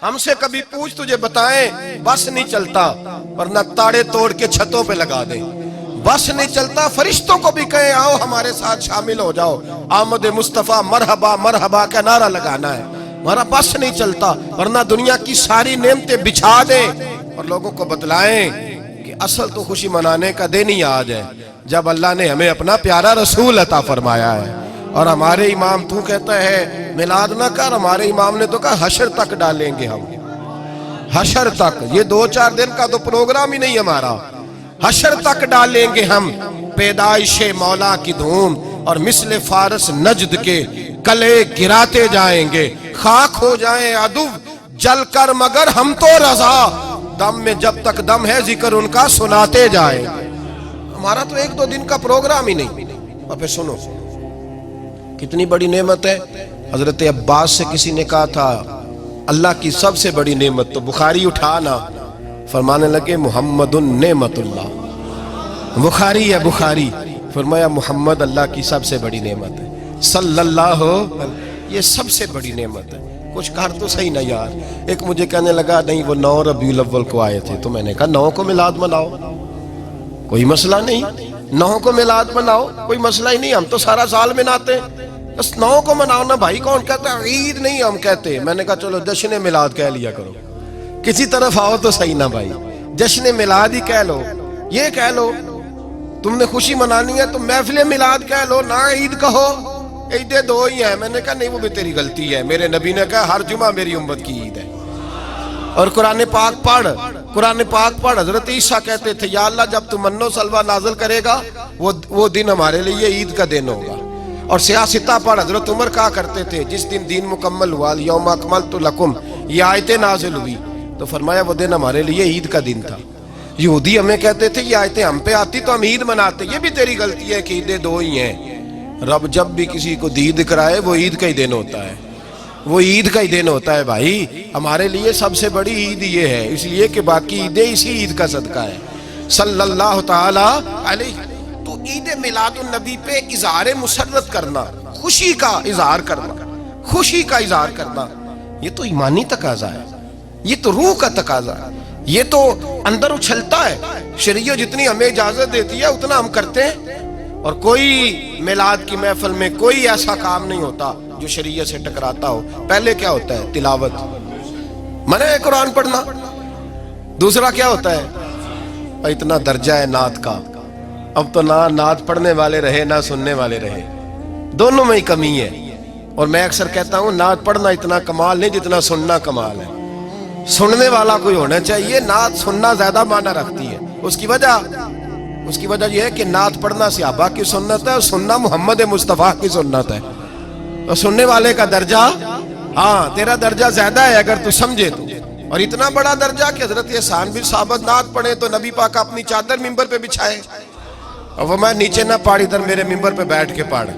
ہم سے کبھی پوچھ تجھے بتائیں بس نہیں چلتا، ورنہ تاڑے توڑ کے چھتوں پہ لگا دیں۔ بس نہیں چلتا، فرشتوں کو بھی کہیں آؤ ہمارے ساتھ شامل ہو جاؤ، آمد مصطفیٰ مرحبا مرحبا کا نعرہ لگانا ہے۔ ہمارا بس نہیں چلتا، ورنہ دنیا کی ساری نعمتیں بچھا دیں اور لوگوں کو بتلائیں کہ اصل تو خوشی منانے کا دن ہی آج ہے جب اللہ نے ہمیں اپنا پیارا رسول عطا فرمایا ہے۔ اور ہمارے امام تو کہتا ہے میلاد نہ کر، ہمارے امام نے تو کہا حشر تک ڈالیں گے ہم، حشر تک۔ یہ 2-4 دن کا تو پروگرام ہی نہیں ہمارا، حشر تک ڈالیں گے ہم پیدائش مولا کی دھوم، اور مثل فارس نجد کے کلے گراتے جائیں گے، خاک ہو جائیں عدو جل کر مگر ہم تو رضا، دم میں جب تک دم ہے ذکر ان کا سناتے جائیں۔ ہمارا تو 1-2 دن کا پروگرام ہی نہیں۔ اور پھر سنو کتنی بڑی نعمت ہے۔ حضرت عباس سے کسی نے کہا تھا اللہ کی سب سے بڑی نعمت، تو بخاری اٹھانا، فرمانے لگے محمد نعمت اللہ، بخاری ہے بخاری، فرمایا محمد اللہ کی سب سے بڑی نعمت ہے صلی اللہ، یہ سب سے بڑی نعمت ہے۔ کچھ کر تو صحیح نہ یار۔ ایک مجھے کہنے لگا نہیں وہ 9 ربیع الاول کو آئے تھے، تو میں نے کہا 9 کو میلاد مناؤ، کوئی مسئلہ نہیں، 9 کو میلاد مناؤ، کوئی مسئلہ ہی نہیں، ہم تو سارا سال مناتے ہیں، بس 9 کو مناؤ نا بھائی۔ کون کہتا ہے عید نہیں ہم کہتے؟ میں نے کہا چلو جشن میلاد کہہ لیا کرو، کسی طرف آؤ تو صحیح نا بھائی، جشن میلاد ہی کہہ لو، یہ کہہ لو تم نے خوشی منانی ہے تو محفل میلاد کہہ لو، نہ عید کہو، عیدیں 2 ہی ہیں۔ میں نے کہا نہیں وہ بھی تیری غلطی ہے، میرے نبی نے کہا ہر جمعہ میری امت کی عید ہے۔ اور قرآن پاک پڑھ، قرآن پاک پڑھ۔ حضرت عیسیٰ کہتے تھے یا اللہ جب تو من و سلوہ نازل کرے گا وہ دن ہمارے لیے عید کا دن ہوگا۔ اور سیاستہ پڑھ، حضرت عمر کہا کرتے تھے جس دن دین مکمل ہوا یوم اکملت لکم، یہ آیتیں نازل ہوئی تو فرمایا وہ دن ہمارے لیے عید کا دن تھا۔ یہودی ہمیں کہتے تھے یہ آیتیں ہم پہ آتی تو ہم عید مناتے، یہ بھی تیری غلطی ہے کہ عیدیں 2 ہی ہیں۔ رب جب بھی کسی کو دید کرائے وہ عید کا ہی دن ہوتا ہے، وہ عید کا ہی دن ہوتا ہے بھائی۔ ہمارے لیے سب سے بڑی عید یہ ہے، اس لیے کہ باقی عیدیں اسی عید کا صدقہ ہے صلی اللہ تعالی علیہ۔ تو عید میلاد النبی پہ اظہار مسرت کرنا، خوشی کا اظہار کرنا، خوشی کا اظہار کرنا، یہ تو ایمانی تقاضا ہے، یہ تو روح کا تقاضا ہے، یہ تو اندر اچھلتا ہے۔ شریعت جتنی ہمیں اجازت دیتی ہے اتنا ہم کرتے ہیں، اور کوئی میلاد کی محفل میں کوئی ایسا کام نہیں ہوتا جو شریعت سے ٹکراتا ہو۔ پہلے کیا ہوتا ہے؟ تلاوت، منع ہے قرآن پڑھنا۔ دوسرا کیا ہوتا ہے؟ اتنا درجہ ہے نعت کا، اب تو نہ نعت پڑھنے والے رہے نہ سننے والے رہے، دونوں میں ہی کمی ہے۔ اور میں اکثر کہتا ہوں نعت پڑھنا اتنا کمال نہیں جتنا سننا کمال ہے۔ سننے والا کوئی ہونا چاہیے، نعت سننا زیادہ معنی رکھتی ہے۔ اس کی وجہ یہ ہے کہ نعت پڑھنا صحابہ کی سنت ہے اور سننا محمد مصطفیٰ کی سنت ہے۔ اور سننے والے کا درجہ، ہاں تیرا درجہ زیادہ ہے اگر تو سمجھے تو، اور اتنا بڑا درجہ کہ حضرت احسان بن ثابت نعت پڑھے تو نبی پاک اپنی چادر ممبر پہ بچھائے اور وہ میں نیچے نہ پاڑ ادھر میرے ممبر پہ بیٹھ کے پڑھ،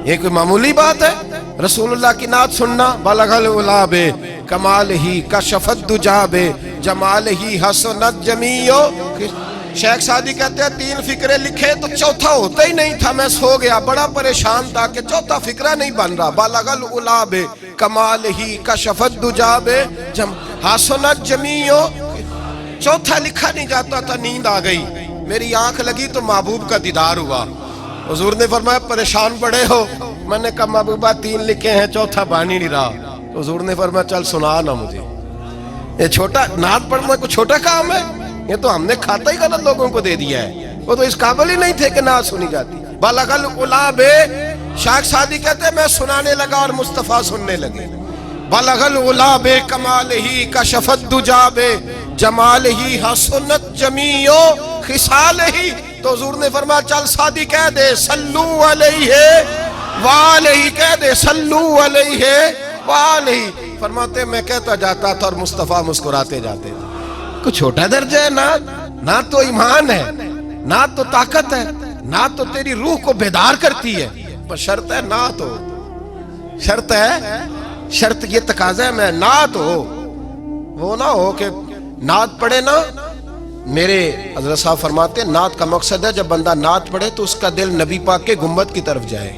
یہ کوئی معمولی بات ہے؟ رسول اللہ کی نعت سننا، بلغ العلا بے کمال ہی کشفت دجا بے جمال ہی حسنت جمیع۔ شیخ سعدی کہتے ہیں 3 فقرے لکھے تو چوتھا ہوتا ہی نہیں تھا، میں سو گیا، بڑا پریشان تھا کہ چوتھا فقرہ نہیں بن رہا۔ بلغ العلا بے کمال ہی کشفت دجا بے حسنت جمیع، چوتھا لکھا نہیں جاتا تھا، نیند آ گئی، میری آنکھ لگی تو محبوب کا دیدار ہوا۔ حضور نے فرمایا پریشان پڑے ہو؟ میں نے کہا محبوبہ 3 لکھے ہیں چوتھا بن ہی نہیں رہا۔ حضور نے فرمایا چل سنا نا مجھے، یہ چھوٹا نعت پڑھنا کوئی چھوٹا کام ہے؟ یہ تو ہم نے کھاتا ہی غلط لوگوں کو دے دیا ہے، وہ تو اس قابل ہی نہیں تھے کہ نعت سنی جاتی۔ بلغ العلا بے، شیخ سعدی کہتے ہیں میں سنانے لگا اور مصطفیٰ سننے لگے۔ بلغ العلا بے کمال ہی کشفت دجا بے جمال ہی حسنت جمیع خصال ہی۔ تو حضور نے فرمایا چل سعدی کہہ دے صلو علیہ وآلہ، کہہ دے صلو علیہ وآلہ۔ فرماتے میں کہتا جاتا تھا اور مصطفیٰ مسکراتے جاتے تھے۔ کوئی چھوٹا درجہ ہے نعت تو ایمان ہے، نعت تو طاقت ہے، نعت تو تیری روح کو بیدار کرتی ہے، پر شرط ہے نعت ہو، شرط ہے، شرط یہ تقاضا ہے میں نعت ہو، وہ نہ ہو کہ نعت پڑھے نا۔ میرے حضرت صاحب فرماتے ہیں نعت کا مقصد ہے جب بندہ نعت پڑھے تو اس کا دل نبی پاک کے گنبد کی طرف جائے،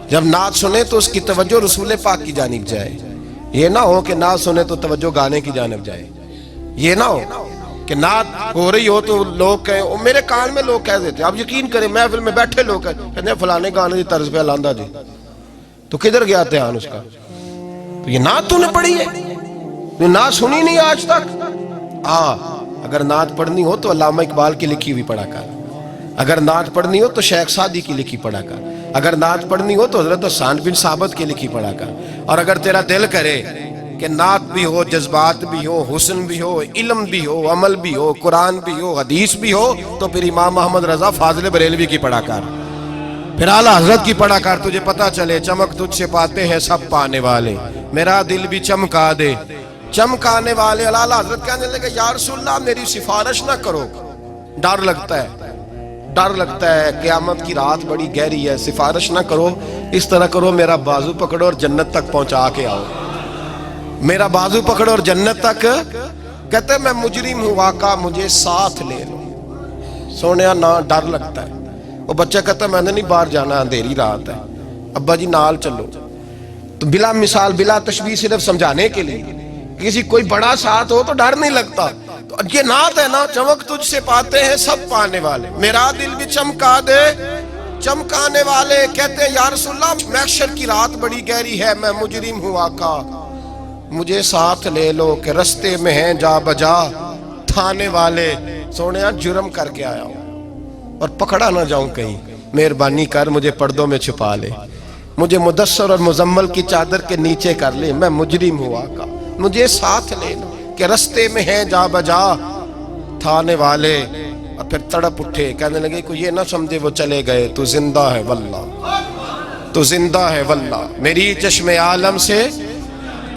جب نعت سنے تو اس کی توجہ رسول پاک کی جانب جائے۔ یہ نہ ہو کہ نعت سنے تو توجہ گانے کی جانب جائے، یہ نہ ہو کہ نعت ہو رہی ہو تو لوگ کہیں، میرے کان میں لوگ کہہ دیتے ہیں، آپ یقین کریں محفل میں بیٹھے لوگ کہتے ہیں فلانے گانے کی طرز پہ لاندہ جی، تو کدھر گیا دھیان اس کا؟ تو یہ نعت تو نے پڑھی ہے، یہ نعت سنی نہیں آج تک؟ اگر نعت پڑھنی ہو تو علامہ اقبال کی لکھی ہوئی پڑھا کر، اگر نعت پڑھنی ہو تو شیخ سعدی کی لکھی پڑھا کر، اگر نعت پڑھنی ہو تو حضرت حسان بن ثابت کی لکھی پڑھا کر، اور اگر تیرا دل کرے کہ نعت بھی ہو، جذبات بھی ہو، حسن بھی ہو، علم بھی ہو، عمل بھی ہو، قرآن بھی ہو، حدیث بھی ہو، تو پھر امام محمد رضا فاضل بریلوی کی پڑھا کر، پھر اعلیٰ حضرت کی پڑھا کر، تجھے پتا چلے چمک تجھ سے پاتے ہیں سب پانے والے، میرا دل بھی چمکا دے چمکانے والے۔ اعلیٰ حضرت کہنے لگے یا رسول اللہ میری سفارش نہ کرو، ڈر لگتا ہے، ڈر لگتا ہے، قیامت کی رات بڑی گہری ہے، سفارش نہ کرو، اس طرح کرو میرا بازو پکڑو اور جنت تک پہنچا کے آؤ، میرا بازو پکڑو اور جنت تک۔ کہتے ہیں میں مجرم ہوں آقا مجھے ساتھ لے لو، سونیا نہ ڈر لگتا ہے۔ وہ بچہ کہتا ہے میں نے نہیں باہر جانا، اندھیری رات ہے، ابا جی نال چلو، تو بلا مثال بلا تشبیہ صرف سمجھانے کے لیے، کسی کوئی بڑا ساتھ ہو تو ڈر نہیں لگتا۔ تو یہ نعت ہے نا، چمک تجھ سے پاتے ہیں سب پانے والے، میرا دل بھی چمکا دے چمکانے والے۔ کہتے ہیں یا رسول اللہ محشر کی رات بڑی گہری ہے، میں مجرم ہوں آقا مجھے ساتھ لے لو، کہ رستے میں ہیں جا بجا تھانے والے، سونیا جرم کر کے آیا ہوں اور پکڑا نہ جاؤں کہیں، مہربانی کر مجھے پردوں میں چھپا لے، مجھے مدثر اور مزمل کی چادر کے نیچے کر لے، میں مجرم ہوں آقا مجھے ساتھ لے لو، کہ رستے میں ہیں جا بجا تھانے والے۔ اور پھر تڑپ اٹھے، کہنے لگے کوئی یہ نہ سمجھے وہ چلے گئے، تو زندہ ہے واللہ تو زندہ ہے واللہ، میری چشم عالم سے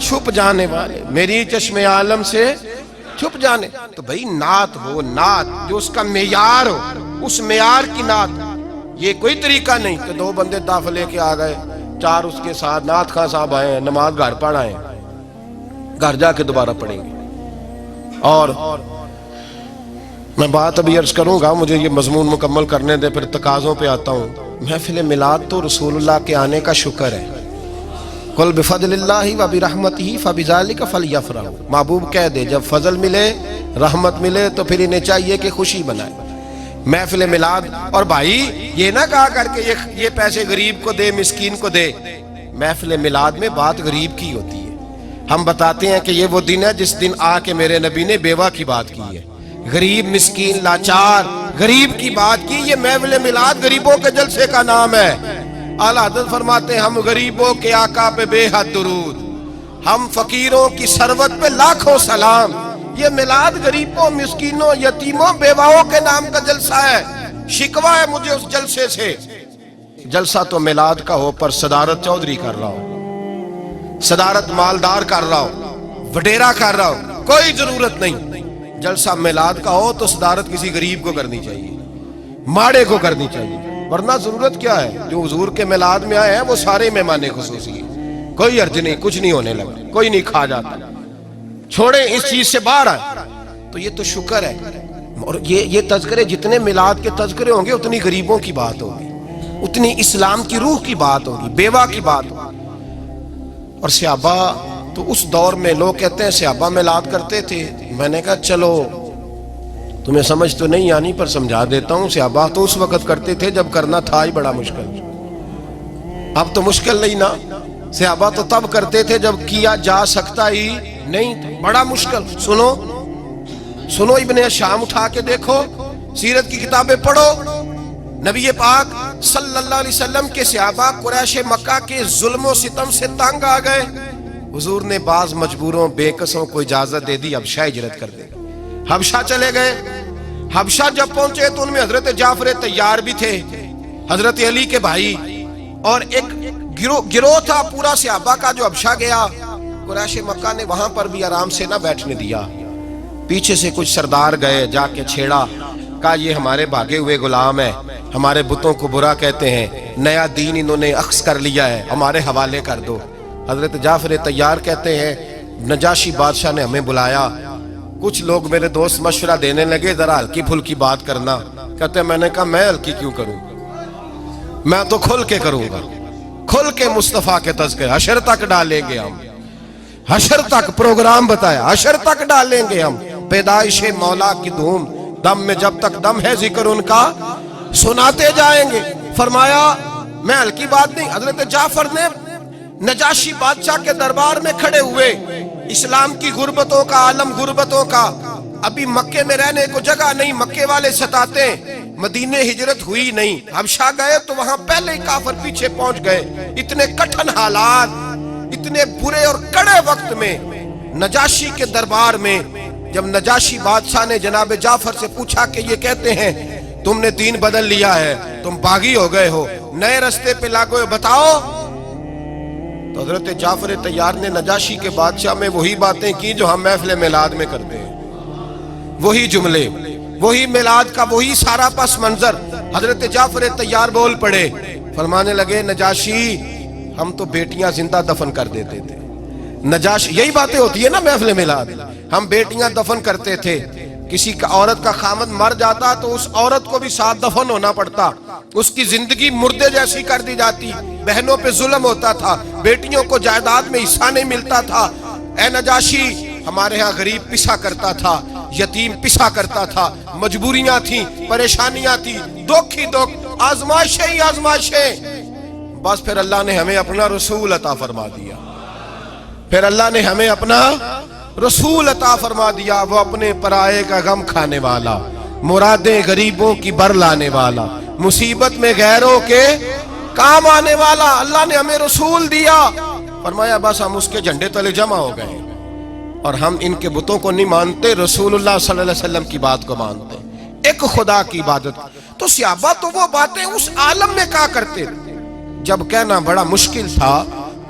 چھپ جانے والے، میری چشم عالم سے چھپ جانے۔ تو بھئی نعت ہو، نعت جو اس کا معیار ہو، اس معیار کی نعت، یہ کوئی طریقہ نہیں کہ دو بندے دف لے کے آ گئے، چار اس کے ساتھ نعت خاں صاحب آئے ہیں، نماز گھر پڑھ آئے ہیں، گھر جا کے دوبارہ پڑھیں گے۔ اور میں بات ابھی عرض کروں گا، مجھے یہ مضمون مکمل کرنے دے، پھر تقاضوں پہ آتا ہوں۔ محفل میلاد تو رسول اللہ کے آنے کا شکر ہے، قل بفضل اللہ وبرحمتہ فبذلک فلیفرحوا، محبوب کہہ دے جب فضل ملے رحمت ملے تو پھر انہیں چاہیے کہ خوشی بنائے۔ محفل میلاد، اور بھائی یہ نہ کہا کر کے یہ پیسے غریب کو دے مسکین کو دے، محفل میلاد میں بات غریب کی ہوتی ہے۔ ہم بتاتے ہیں کہ یہ وہ دن ہے جس دن آ کے میرے نبی نے بیوہ کی بات کی ہے، غریب مسکین لاچار غریب کی بات کی۔ یہ محفل میلاد غریبوں کے جلسے کا نام ہے۔ اعلیٰ حضرت فرماتے ہیں ہم غریبوں کے آقا پہ بے حد درود، ہم فقیروں کی ثروت پہ لاکھوں سلام۔ یہ میلاد غریبوں مسکینوں یتیموں بیواؤں کے نام کا جلسہ ہے، شکوہ ہے مجھے اس جلسے سے۔ جلسہ تو میلاد کا ہو پر صدارت چودھری کر رہا ہو، صدارت مالدار کر رہا ہو، وڈیرا کر رہا ہو، کوئی ضرورت نہیں۔ جلسہ میلاد کا ہو تو صدارت کسی غریب کو کرنی چاہیے، ماڑے کو کرنی چاہیے، ورنہ ضرورت کیا ہے؟ جو حضور کے میلاد میں آئے ہیں وہ سارے مہمان خصوصی ہیں، کوئی حرج نہیں، کچھ نہیں ہونے لگا، کوئی نہیں کھا جاتا، چھوڑیں اس چیز سے باہر آئے۔ تو یہ تو شکر ہے، اور یہ تذکرے جتنے میلاد کے تذکرے ہوں گے اتنی غریبوں کی بات ہوگی، اتنی اسلام کی روح کی بات ہوگی، بیوہ کی بات ہوگی۔ اور صحابہ تو اس دور میں لوگ کہتے ہیں صحابہ میلاد کرتے تھے، میں نے کہا چلو تمہیں سمجھ تو نہیں آنی پر سمجھا دیتا ہوں، صحابہ تو اس وقت کرتے تھے جب کرنا تھا ہی بڑا مشکل، اب تو مشکل نہیں نا، صحابہ تو تب کرتے تھے جب کیا جا سکتا ہی نہیں تھا، بڑا مشکل۔ سنو ابن شام اٹھا کے دیکھو، سیرت کی کتابیں پڑھو، نبی پاک صلی اللہ علیہ وسلم کے صحابہ قریش مکہ کے ظلم و ستم سے تنگ آ گئے، حضور نے بعض مجبوروں بے کسوں کو اجازت دے دی حبشہ ہجرت کر دے، حبشہ چلے گئے۔ حبشہ جب پہنچے تو ان میں حضرت جعفر طیار بھی تھے، حضرت علی کے بھائی، اور ایک گروہ تھا پورا صحابہ کا جو حبشہ گیا۔ قریش مکہ نے وہاں پر بھی آرام سے نہ بیٹھنے دیا، پیچھے سے کچھ سردار گئے، جا کے چھیڑا، کہا یہ ہمارے بھاگے ہوئے غلام ہیں، ہمارے بتوں کو برا کہتے ہیں، نیا دین انہوں نے اخذ کر لیا ہے، ہمارے حوالے کر دو۔ حضرت جعفر طیار کہتے ہیں نجاشی بادشاہ نے ہمیں بلایا، کچھ لوگ میرے دوست مشورہ دینے لگے ذرا ہلکی پھلکی بات کرنا، کہتے ہیں میں نے کہا میں ہلکی کیوں کروں، میں تو کھل کے کروں گا، کھل کے مصطفیٰ کے تذکرے حشر تک ڈالیں گے ہم۔ حشر تک پروگرام بتایا، حشر تک ڈالیں گے ہم پیدائش مولا کی دھوم، دم میں جب تک دم ہے ذکر ان کا سناتے جائیں گے۔ فرمایا میں ہلکی بات نہیں، حضرت جعفر نے نجاشی بادشاہ کے دربار میں کھڑے ہوئے، اسلام کی غربتوں کا عالم، غربتوں کا، ابھی مکے میں رہنے کو جگہ نہیں، مکے والے ستاتے، مدینے ہجرت ہوئی نہیں، حبشہ گئے تو وہاں پہلے ہی کافر پیچھے پہنچ گئے، اتنے کٹھن حالات، اتنے برے اور کڑے وقت میں نجاشی کے دربار میں جب نجاشی بادشاہ نے جناب جعفر سے پوچھا کہ یہ کہتے ہیں تم نے دین بدل لیا ہے، تم باغی ہو گئے ہو، نئے رستے پہ لاگو، بتاؤ۔ تو حضرت جعفر طیار نے نجاشی کے بادشاہ میں وہی باتیں کی جو ہم محفل میلاد میں کرتے ہیں، وہی جملے، وہی میلاد کا وہی سارا پس منظر۔ حضرت جعفر طیار بول پڑے، فرمانے لگے نجاشی ہم تو بیٹیاں زندہ دفن کر دیتے تھے، نجاشی یہی باتیں ہوتی ہے نا محفل میلاد، ہم بیٹیاں دفن کرتے تھے، کسی کا عورت کا خامد مر جاتا تو اس عورت کو بھی ساتھ دفن ہونا پڑتا، اس کی زندگی مردے جیسی کر دی جاتی، بہنوں پہ ظلم ہوتا تھا، بیٹیوں کو جائیداد میں حصہ نہیں ملتا تھا۔ اے نجاشی ہمارے ہاں غریب پسا کرتا تھا، یتیم پسا کرتا تھا، مجبوریاں تھیں، پریشانیاں تھیں، دکھ ہی دکھ، آزمائشیں ہی آزمائشیں، بس پھر اللہ نے ہمیں اپنا رسول عطا فرما دیا، پھر اللہ نے ہمیں اپنا رسول عطا فرما دیا، وہ اپنے پرائے کا غم کھانے والا، مرادیں غریبوں کی بر لانے والا، مصیبت میں غیروں کے کام آنے والا، اللہ نے ہمیں رسول دیا۔ فرمایا بس ہم اس کے جھنڈے تلے جمع ہو گئے اور ہم ان کے بتوں کو نہیں مانتے، رسول اللہ صلی اللہ علیہ وسلم کی بات کو مانتے، ایک خدا کی عبادت۔ تو صحابہ تو وہ باتیں اس عالم میں کہا کرتے تھے، جب کہنا بڑا مشکل تھا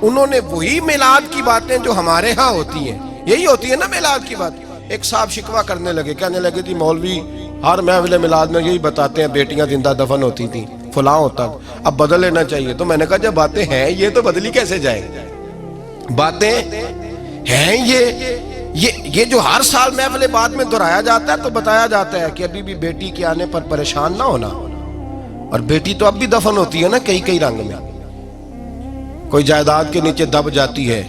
انہوں نے وہی میلاد کی باتیں جو ہمارے ہاں ہوتی ہیں، یہی ہوتی ہے نا میلاد کی بات۔ ایک صاحب شکوہ کرنے لگے، کہنے لگے تھی مولوی ہر محفل میلاد میں یہی بتاتے ہیں بیٹیاں زندہ دفن ہوتی تھیں، فلاں ہوتا، اب بدل لینا چاہیے۔ تو میں نے کہا جب باتیں ہیں یہ تو بدلی کیسے جائیں، باتیں ہیں یہ جو ہر سال محفل بعد میں دہرایا جاتا ہے تو بتایا جاتا ہے کہ ابھی بھی بیٹی کے آنے پر پریشان نہ ہونا، اور بیٹی تو اب بھی دفن ہوتی ہے نا کئی کئی رنگ میں، کوئی جائیداد کے نیچے دب جاتی ہے،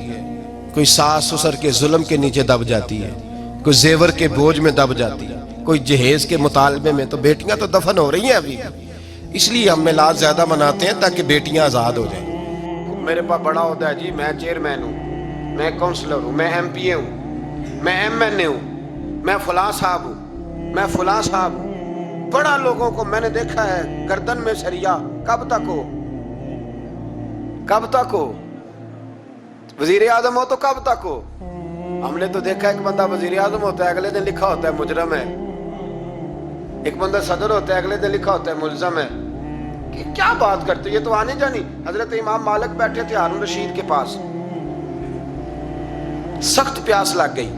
کوئی ساس سسر کے ظلم کے نیچے دب جاتی ہے، کوئی زیور کے بوجھ میں دب جاتی ہے، کوئی جہیز کے مطالبے میں، تو بیٹیاں تو دفن ہو رہی ہیں ابھی، اس لیے ہم میلاد زیادہ مناتے ہیں تاکہ بیٹیاں آزاد ہو جائیں۔ میرے پاس بڑا عہدہ ہے جی، میں چیئرمین ہوں، میں کونسلر ہوں، میں ایم پی اے ہوں، میں ایم این اے ہوں، میں فلاں صاحب ہوں، میں فلاں صاحب ہوں۔ بڑا لوگوں کو میں نے دیکھا ہے گردن میں سریا، کب تک ہو، کب تک ہو، وزیر اعظم ہو تو کب تک ہو۔ ہم نے تو دیکھا ایک بندہ وزیر اعظم ہوتا ہے اگلے دن لکھا ہوتا ہے مجرم ہے، ایک بندہ صدر ہوتا ہے اگلے دن لکھا ہوتا ہے ملزم ہے، کہ کیا بات کرتے، یہ تو آنے جانی۔ حضرت امام مالک بیٹھے تھے ہارون رشید کے پاس، سخت پیاس لگ گئی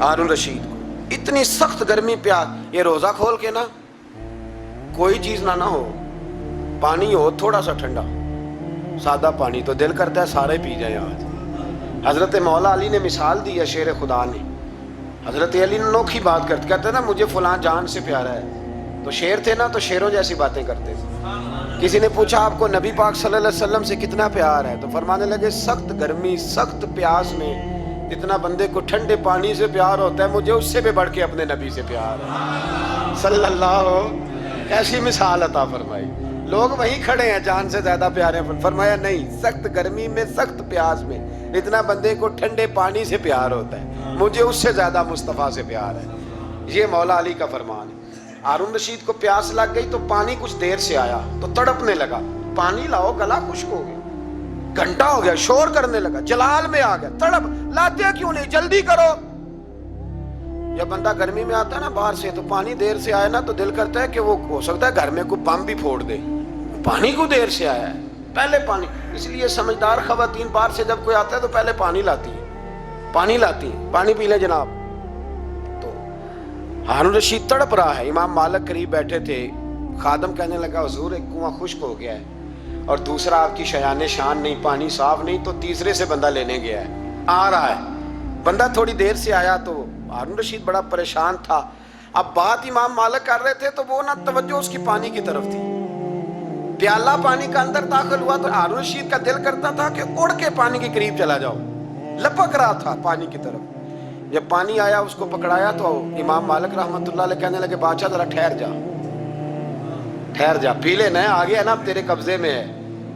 ہارون رشید کو، اتنی سخت گرمی پیاس، یہ روزہ کھول کے نا کوئی چیز نہ ہو، پانی ہو تھوڑا سا ٹھنڈا سادہ پانی، تو دل کرتا ہے سارے پی جائیں آج۔ حضرت مولا علی نے مثال دی ہے، شیر خدا نے، حضرت علی نے انوکھی بات کرتے، کہتے ہیں نا مجھے فلاں جان سے پیارا ہے، تو شیر تھے نا تو شیروں جیسی باتیں کرتے تھے۔ کسی نے پوچھا آپ کو نبی پاک صلی اللہ علیہ وسلم سے کتنا پیار ہے، تو فرمانے لگے سخت گرمی سخت پیاس میں جتنا بندے کو ٹھنڈے پانی سے پیار ہوتا ہے مجھے اس سے بھی بڑھ کے اپنے نبی سے پیار ہے صلی اللہ۔ ایسی مثال عطا فرمائی، لوگ وہیں کھڑے ہیں جان سے زیادہ پیارے ہیں، فرمایا نہیں، سخت گرمی میں سخت پیاس میں اتنا بندے کو ٹھنڈے پانی سے پیار ہوتا ہے مجھے اس سے زیادہ مصطفیٰ سے پیار ہے۔ یہ مولا علی کا فرمان ہے۔ ہارون رشید کو پیاس لگ گئی تو پانی کچھ دیر سے آیا تو تڑپنے لگا، پانی لاؤ گلا خشک ہو گیا، گھنٹہ ہو گیا، شور کرنے لگا، جلال میں آ گیا، تڑپ، لاتے کیوں نہیں، جلدی کرو۔ جب بندہ گرمی میں آتا ہے نا باہر سے تو پانی دیر سے آئے نا تو دل کرتا ہے کہ وہ ہو سکتا ہے گھر میں کوئی بم بھی پھوڑ دے، پانی کو دیر سے آیا ہے، پہلے پانی۔ اس لیے سمجھدار خواتین باہر سے جب کوئی آتا ہے تو پہلے پانی لاتی ہے، پانی لاتی ہیں، پانی پی لیں جناب۔ تو ہارون رشید تڑپ رہا ہے، امام مالک قریب بیٹھے تھے، خادم کہنے لگا حضور ایک کنواں خشک ہو گیا ہے اور دوسرا آپ کی شایان شان نہیں، پانی صاف نہیں، تو تیسرے سے بندہ لینے گیا ہے، آ رہا ہے۔ بندہ تھوڑی دیر سے آیا تو ہارون رشید بڑا پریشان تھا۔ اب بات امام مالک کر رہے تھے تو وہ نہ توجہ اس کی پانی کی طرف تھی، پیالہ پانی کا اندر داخل ہوا تو ہارون رشید کا دل کرتا تھا کہ اڑ کے پانی کے قریب چلا جاؤ، لپک رہا تھا پانی کی طرف. جب پانی آیا اس کو پکڑایا تو امام مالک رحمت اللہ علیہ کہنے لگے بادشاہ ذرا ٹھہر جا پی لے نہ آگے ہے نا اب تیرے قبضے میں ہے,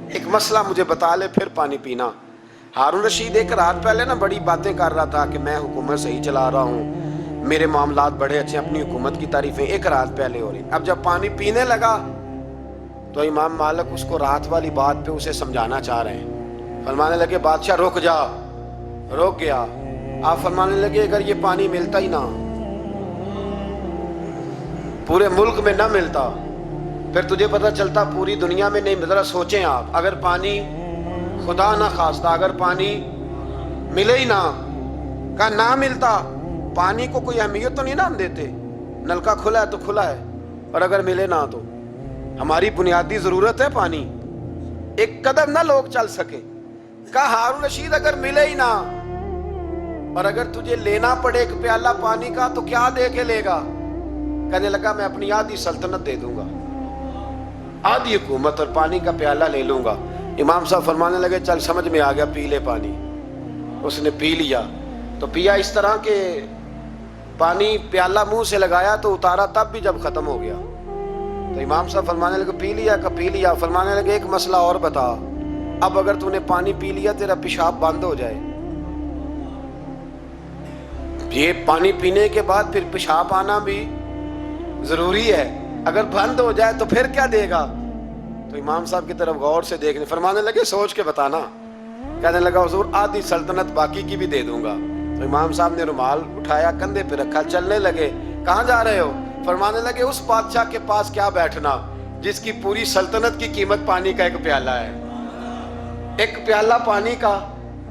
ایک مسئلہ مجھے بتا لے پھر پانی پینا. ہارون رشید ایک رات پہلے نا بڑی باتیں کر رہا تھا کہ میں حکومت صحیح چلا رہا ہوں, میرے معاملات بڑے اچھے, اپنی حکومت کی تعریفیں ایک رات پہلے ہو رہی. اب جب پانی پینے لگا تو امام مالک اس کو رات والی بات پہ اسے سمجھانا چاہ رہے ہیں. فرمانے لگے بادشاہ رک جا. رک گیا. آپ فرمانے لگے اگر یہ پانی ملتا ہی نہ, پورے ملک میں نہ ملتا, پھر تجھے پتہ چلتا پوری دنیا میں نہیں. ذرا سوچیں آپ, اگر پانی خدا نہ خواستہ اگر پانی ملے ہی نہ, کہا نہ ملتا, پانی کو کوئی اہمیت تو نہیں نا ہم دیتے, نلکا کھلا ہے تو کھلا ہے, اور اگر ملے نہ تو ہماری بنیادی ضرورت ہے پانی, ایک قدم نہ لوگ چل سکے. کہا ہارون رشید اگر ملے ہی نہ اور اگر تجھے لینا پڑے ایک پیالہ پانی کا تو کیا دے کے لے گا؟ کہنے لگا میں اپنی آدھی سلطنت دے دوں گا, آدھی حکومت اور پانی کا پیالہ لے لوں گا. امام صاحب فرمانے لگے چل سمجھ میں آ گیا, پی لے پانی. اس نے پی لیا تو پیا اس طرح کہ پانی پیالہ منہ سے لگایا تو اتارا تب بھی جب ختم ہو گیا. تو امام صاحب فرمانے لگے پی لیا؟ کہ پی لیا. فرمانے لگے ایک مسئلہ اور بتا, اب اگر تو نے پانی پی لیا تیرا پیشاب بند ہو جائے, یہ پانی پینے کے بعد پھر پیشاب آنا بھی ضروری ہے, اگر بند ہو جائے تو پھر کیا دے گا؟ تو امام صاحب کی طرف غور سے دیکھنے, فرمانے لگے سوچ کے بتانا. کہنے لگا حضور آدھی سلطنت باقی کی بھی دے دوں گا. تو امام صاحب نے رومال اٹھایا کندھے پہ رکھا, چلنے لگے. کہاں جا رہے ہو؟ فرمانے لگے اس بادشاہ کے پاس کیا بیٹھنا جس کی پوری سلطنت کی قیمت پانی کا ایک پیالہ ہے. ایک پیالہ پانی کا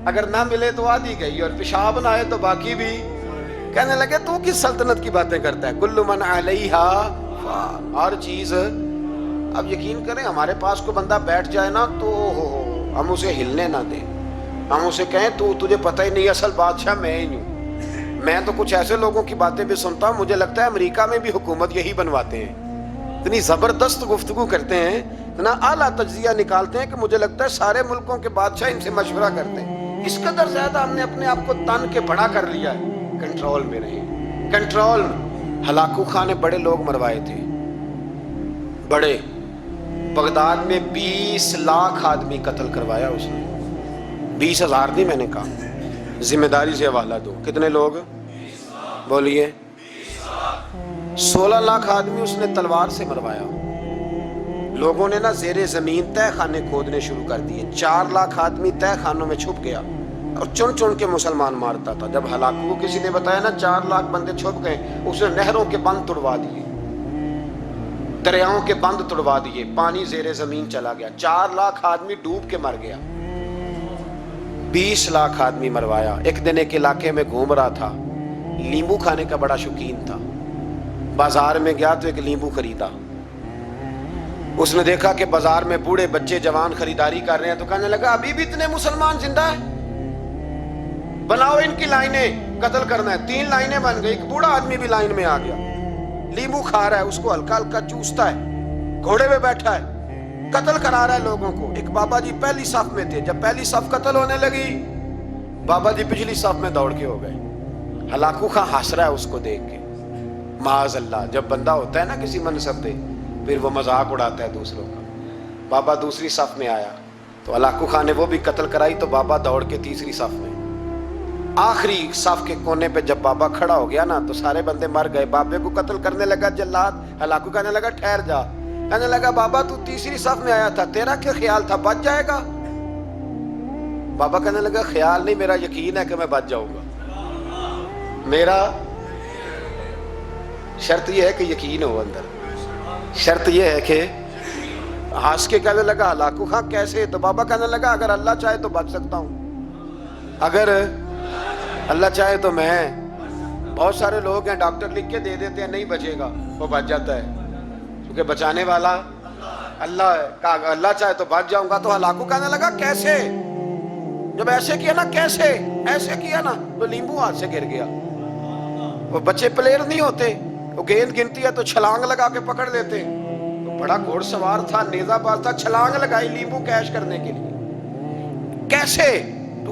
اگر نہ ملے تو آدھی گئی, اور پیشاب نہ آئے تو باقی بھی. کہنے لگے تو کس سلطنت کی باتیں کرتا ہے؟ کل من علیہا فان, ہر چیز. اب یقین کریں ہمارے پاس کو بندہ بیٹھ جائے نا تو ہم اسے ہلنے نہ دیں, ہم اسے کہیں تو تجھے پتہ ہی نہیں اصل بادشاہ میں ہی ہوں. میں تو کچھ ایسے لوگوں کی باتیں بھی سنتا ہوں, مجھے لگتا ہے امریکہ میں بھی حکومت یہی بنواتے ہیں. اتنی زبردست گفتگو کرتے ہیں, اتنا اعلیٰ تجزیہ نکالتے ہیں کہ مجھے لگتا ہے سارے ملکوں کے بادشاہ ان سے مشورہ کرتے ہیں. اس قدر زیادہ ہم نے اپنے آپ کو تن کے بڑا کر لیا ہے. کنٹرول میں رہیں, کنٹرول میں. ہلاکو خان نے بڑے لوگ مروائے تھے, بڑے. بغداد میں 20 لاکھ آدمی قتل کروایا اس نے. 20,000 نہیں میں نے کہا, ذمہ داری سے حوالہ دو. کتنے لوگ بولیے؟ 16 لاکھ آدمی اس نے تلوار سے مروایا. لوگوں نے نا زیر زمین تہ خانے کھودنے شروع کر دیے. 4 لاکھ آدمی تہ خانوں میں چھپ گیا اور چن چن کے مسلمان مارتا تھا. جب ہلاکو کو کسی نے بتایا نا 4 لاکھ بندے چھپ گئے, اس نے نہروں کے بند توڑوا دیے, دریاؤں کے بند توڑوا دیے, پانی زیر زمین چلا گیا. 4 لاکھ آدمی ڈوب کے مر گیا. 20 لاکھ آدمی مروایا. ایک دن ایک علاقے میں گھوم رہا تھا, لیمبو کھانے کا بڑا شوقین تھا. بازار میں گیا تو ایک لیمبو خریدا. اس نے دیکھا کہ بازار میں بوڑھے بچے جوان خریداری کر رہے ہیں, تو کہنے لگا ابھی بھی اتنے مسلمان زندہ ہیں, بناؤ ان کی لائنیں, قتل کرنا ہے. 3 لائنیں بن گئی. ایک بوڑھا آدمی بھی لائن میں آ گیا, لیمبو کھا رہا ہے, اس کو ہلکا ہلکا چوستا ہے, گھوڑے پہ بیٹھا ہے, قتل کرا رہا ہے لوگوں کو. ایک بابا جی پہلی صف میں تھے, جب پہلی صف قتل ہونے لگی بابا جی پچھلی صف میں دوڑ کے ہو گئے. ہلاکو خان ہنس رہا ہے اس کو دیکھ کے. معاذ اللہ, جب بندہ ہوتا ہے نا کسی منصب پہ پھر وہ مذاق اڑاتا ہے دوسروں کا. بابا دوسری صف میں آیا تو ہلاکو خان نے وہ بھی قتل کرائی, تو بابا دوڑ کے تیسری صف میں. آخری صف کے کونے پہ جب بابا کھڑا ہو گیا نا تو سارے بندے مر گئے. بابے کو قتل کرنے لگا جلاد. ہلاکو کہنے لگا ٹھہر جا. کہنے لگا بابا تو تیسری صف میں آیا تھا, تیرا کیا خیال تھا بچ جائے گا؟ بابا کہنے لگا خیال نہیں, میرا یقین ہے کہ میں بچ جاؤں گا. میرا شرط یہ ہے کہ یقین ہو اندر, شرط یہ ہے کہ ہنس کے کہنے لگا ہلاکو خان کیسے؟ تو بابا کہنے لگا اگر اللہ چاہے تو بچ سکتا ہوں, اگر اللہ چاہے تو میں. بہت سارے لوگ ہیں ڈاکٹر لکھ کے دے دیتے ہیں نہیں بچے گا, وہ بچ جاتا ہے کیونکہ بچانے والا اللہ ہے. کہا اللہ چاہے تو بچ جاؤں گا. تو ہلاکو کہنے لگا کیسے؟ جب ایسے کیا نا, کیسے ایسے کیا نا تو لیمبو ہاتھ سے گر گیا. وہ بچے پلیئر نہیں ہوتے, وہ گیند گنتی ہے تو چھلانگ لگا کے پکڑ لیتے. تو بڑا گھوڑ سوار تھا, نیزہ باز تھا, چھلانگ لگائی لیمبو کیش کرنے کے لیے. کیسے؟ تو